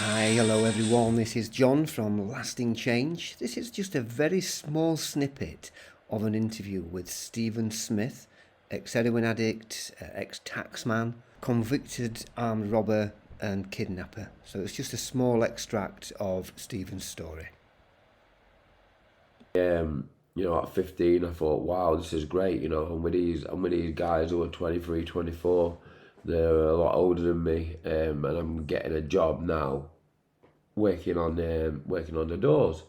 Hi, hello everyone, this is John from Lasting Change. This is just a very small snippet of an interview with Stephen Smith, ex-heroin addict, ex-taxman, convicted armed robber and kidnapper. So it's just a small extract of Stephen's story. At 15, I thought, wow, this is great. I'm with these guys who are 23, 24. They're a lot older than me, and I'm getting a job now, working on the doors.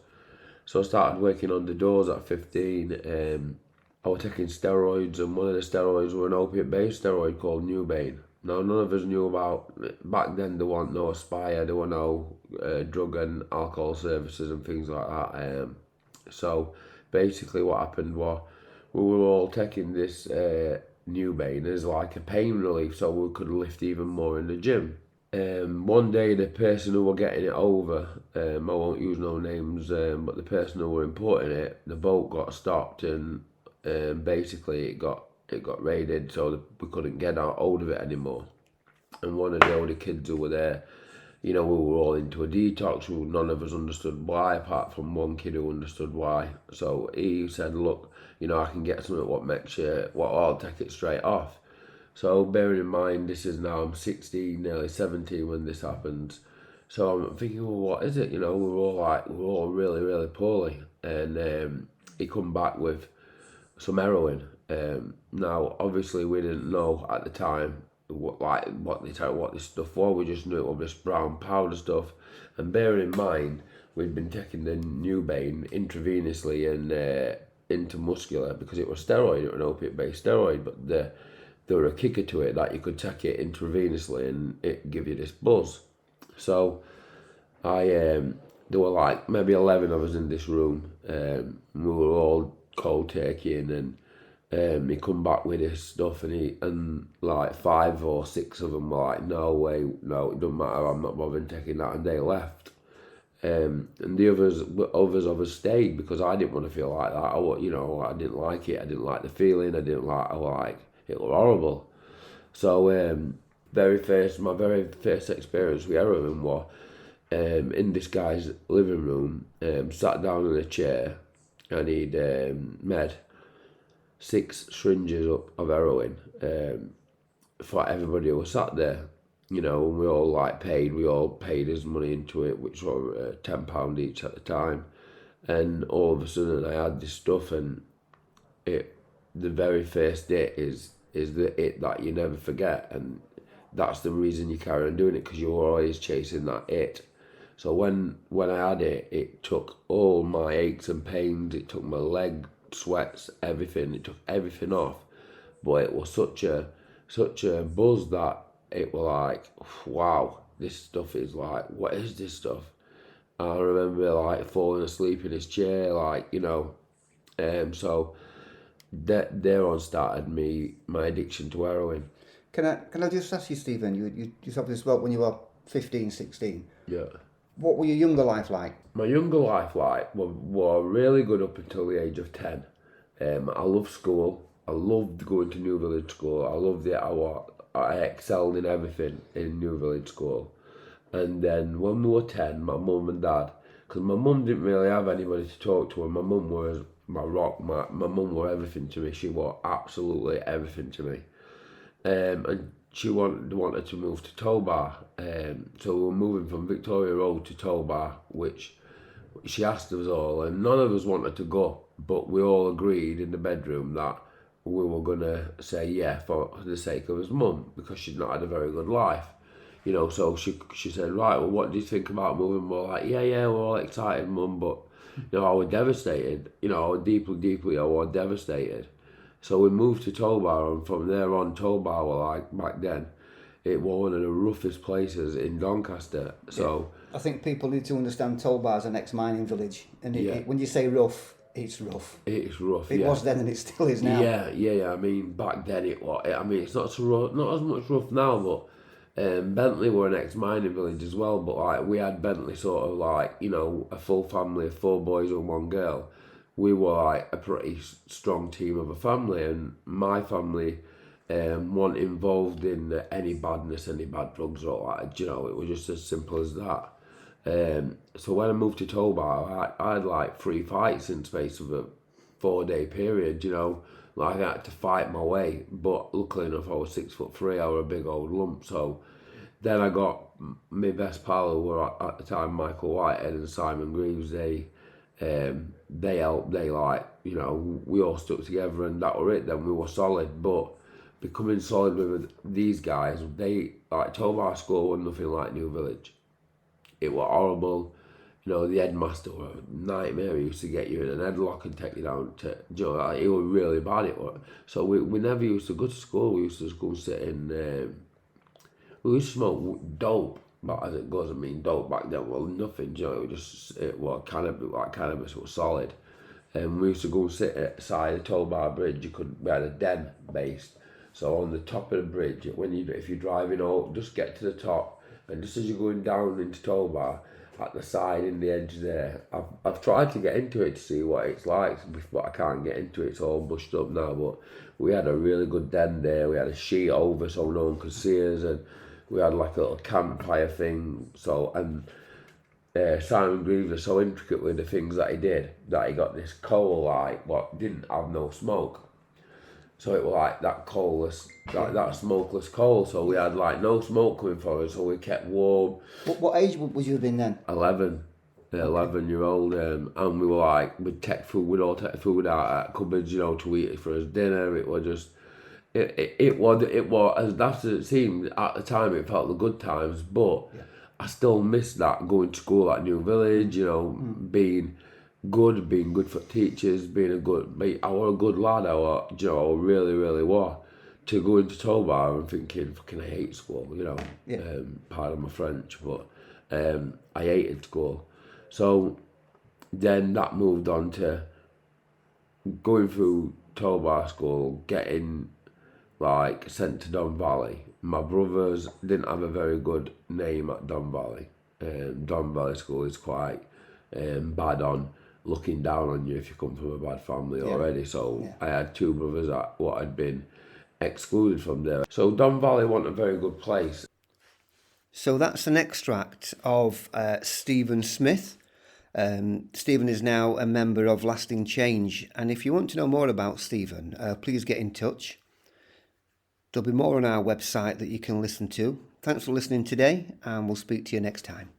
So I started working on the doors at 15. I was taking steroids, and one of the steroids were an opiate-based steroid called Nubane. Now, none of us knew about, back then there weren't no Aspire, there were no drug and alcohol services and things like that. So basically what happened was we were all taking this Nubane as like a pain relief so we could lift even more in the gym. One day the person who were getting it over, I won't use no names, but the person who were importing it, the boat got stopped and basically it got raided, so we couldn't get out hold of it anymore. And one of the older kids who were there, we were all into a detox. None of us understood why, apart from one kid who understood why. So he said, look, I can get something what makes you, I'll take it straight off. So bearing in mind, this is now I'm 16, nearly 17 when this happens. So I'm thinking, well, what is it? We're all really, really poorly. And he come back with some heroin. Now, obviously, we didn't know at the time what this stuff was. We just knew it was this brown powder stuff. And bearing in mind, we'd been taking the Nubane intravenously and intramuscular because it was steroid, it was an opiate-based steroid, but there were a kicker to it that you could take it intravenously and it give you this buzz. So there were like maybe 11 of us in this room. We were all cold taking, and he come back with this stuff, and like 5 or 6 of them were like, no way, no, it doesn't matter, I'm not bothering taking that, and they left. And the others of us stayed because I didn't want to feel like that. I didn't like it. I didn't like the feeling. I like it was horrible. So my very first experience with heroin was in this guy's living room. Sat down in a chair, and he'd made 6 syringes of heroin for everybody who was sat there. And we all paid his money into it, which were £10 each at the time. And all of a sudden I had this stuff, and the very first hit is the hit that you never forget, and that's the reason you carry on doing it, because you're always chasing that hit. So when I had it, it took all my aches and pains, it took my leg sweats, everything, it took everything off. But it was such a buzz that it was like, wow, this stuff is like, what is this stuff? I remember like falling asleep in his chair, so that there on started my addiction to heroin. Can I just ask you, Stephen, you talked this about when you were 15, 16. Yeah. What were your younger life like? My younger life were really good up until the age of 10. I loved school. I loved going to New Village School. I loved it. I excelled in everything in New Village School. And then when we were 10, my mum and dad, because my mum didn't really have anybody to talk to, and my mum was my rock. My mum was everything to me. She was absolutely everything to me. And she wanted to move to Towbar. So we were moving from Victoria Road to Towbar, which she asked us all, and none of us wanted to go, but we all agreed in the bedroom that we were going to say yeah for the sake of his mum, because she'd not had a very good life. So she said, right, well, what do you think about moving? We're like, yeah, we're all excited, mum, but I was devastated. I was deeply, I was devastated. So we moved to Towbar, and from there on, Towbar were like, back then, it was one of the roughest places in Doncaster. So I think people need to understand Towbar is an ex-mining village, and when you say rough, it's rough. It's rough. It was then, and it still is now. Yeah. I mean, back then it was. I mean, it's not so rough, not as much rough now, but Bentley were an ex-mining village as well. But like we had Bentley sort of like a full family of 4 boys and 1 girl. We were like a pretty strong team of a family, and my family weren't involved in any badness, any bad drugs or like, it was just as simple as that. So when I moved to Towbar, I had like 3 fights in the space of a 4 day period, you know. Like I had to fight my way, but luckily enough I was 6'3", I was a big old lump. So then I got my best pal, who were at the time Michael Whitehead and Simon Greaves. They helped. They like, you know, we all stuck together, and that were it. Then we were solid, but becoming solid with these guys, they like Towbar School was nothing like New Village. It was horrible. You know, the headmaster was a nightmare. He used to get you in an headlock and take you down to, you know, like, it was really bad. It was. So we never used to go to school. We used to just go and sit in. We used to smoke dope, but as it goes, I mean, dope back then was nothing. You know, it was just cannabis was solid. And we used to go and sit at the side of the Towbar Bridge. We had a den based. So on the top of the bridge, if you're driving out, just get to the top, and just as you're going down into Towbar, at the side in the edge there, I've tried to get into it to see what it's like, but I can't get into it. It's all bushed up now. But we had a really good den there. We had a sheet over so no one could see us, and we had like a little campfire thing. So Simon Greaves was so intricate with the things that he did that he got this coal light but didn't have no smoke. So it was like that coalless, that smokeless coal. So we had like no smoke coming from us, so we kept warm. What age would you have been then? 11, 11-year-old, and we were like, we'd all take food out at cupboards, you know, to eat it for his dinner. It was just, it was as daft as it seemed at the time. It felt the good times, but I still miss that, going to school at New Village, you know, being good for teachers, I was a good lad. I really, really was. To go into Towbar and thinking, fucking, I hate school, you know. Pardon my French, but I hated school. So then that moved on to going through Towbar school, getting like sent to Don Valley. My brothers didn't have a very good name at Don Valley. Don Valley School is quite bad on looking down on you if you come from a bad family already. So I had 2 brothers that had been excluded from there. So Don Valley wasn't a very good place. So that's an extract of Stephen Smith. Stephen is now a member of Lasting Change, and if you want to know more about Stephen, please get in touch. There'll be more on our website that you can listen to. Thanks for listening today, and we'll speak to you next time.